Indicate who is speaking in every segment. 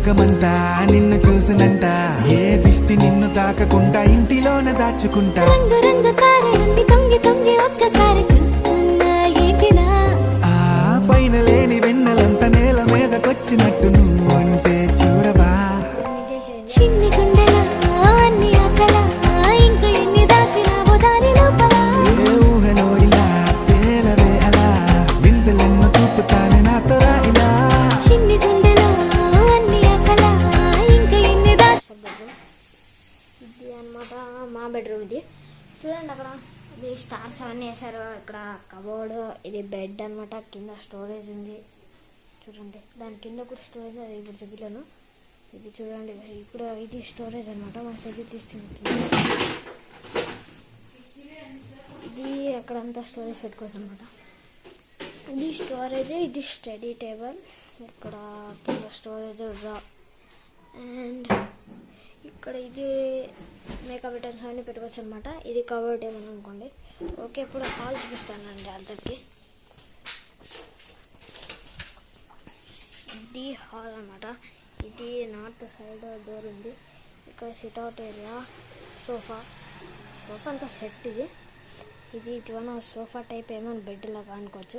Speaker 1: లోకమంతా నిన్ను చూసినంట, ఏ దిష్టి నిన్ను తాకకుండా ఇంటిలోన దాచుకుంటా.
Speaker 2: రంగు రంగు కారులన్నీ తొంగి తొంగి ఒక్కసారి చూస్తున్నా ఏంటిలా,
Speaker 1: ఆ పైన లేని వెన్నెలంత నేల మీదకొచ్చినట్టు నువ్వు అంటే చూడవా.
Speaker 2: చిన్ని గుండెలా అన్ని ఆశలా ఇంకా ఎన్ని దాచినావో దాని లోపల.
Speaker 1: ఏ ఊహలో ఇలా తేలవే అలా, వింతలెన్నో చూపుతాను నాతో రా ఇలా.
Speaker 2: చిన్ని గుండెలో అన్ని ఆశలా ఇంకా ఎన్ని ఇది అనమాట మా బెడ్రూమ్. ఇది చూడండి, అక్కడ ఇది స్టార్స్ అవన్నీ వేసారు. ఇక్కడ కబోర్డ్, ఇది బెడ్ అనమాట. కింద స్టోరేజ్ ఉంది చూడండి, దాని కింద కూడా స్టోరేజ్, అది ఇప్పుడు చూపిస్తాను. ఇది చూడండి, ఇప్పుడు ఇది స్టోరేజ్ అనమాట. మన సెగ్గి తీసుకుంటుంది. ఇది అక్కడంతా స్టోరేజ్ పెట్టుకోవచ్చు అనమాట. ఇది స్టోరేజ్, ఇది స్టడీ టేబుల్. ఇక్కడ కింద స్టోరేజ్ డ్రా, అండ్ ఇక్కడ ఇది మేకప్ ఐటమ్స్ అన్నీ పెట్టుకోవచ్చు అనమాట. ఇది కబోర్డ్ ఏమని అనుకోండి. ఓకే, ఇప్పుడు హాల్ చూపిస్తానండి అందరికి. ఇది హాల్ అనమాట. ఇది నార్త్ సైడ్ డోర్ ఉంది. ఇక్కడ సిట్అవుట్ ఏరియా, సోఫా అంతా సెట్. ఇది ఇటువన్న సోఫా టైప్ ఏమైనా బెడ్ లాగా అనుకోవచ్చు.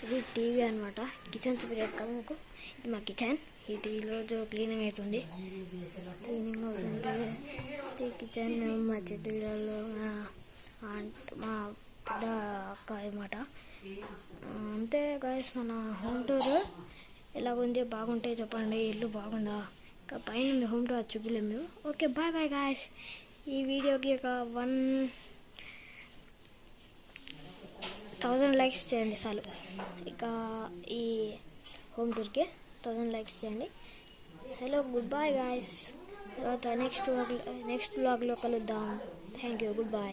Speaker 2: ఇది టీవీ అనమాట. కిచెన్ చూపించారు కదా మీకు, ఇది మా కిచెన్. ఇది ఈరోజు క్లీనింగ్ అవుతుంది. ఇది కిచెన్. మా చెట్టులో మా పెద్ద అక్క అనమాట. అంతే గాయస్, మన హోమ్ టూర్ ఎలాగుంది, బాగుంటే చెప్పండి. ఇల్లు బాగుందా, ఇంకా పైన మీ హోమ్ టూర్ చూపిలేము మేము. Okay, bye bye guys. ఈ వీడియోకి ఒక 1000 లైక్స్ చేయండి చాలు. ఇక ఈ హోమ్ టూర్కి 1000 లైక్స్ చేయండి. Hello, good bye guys. తర్వాత నెక్స్ట్ వ్లాగ్లో కలుద్దాం. Thank you, good bye.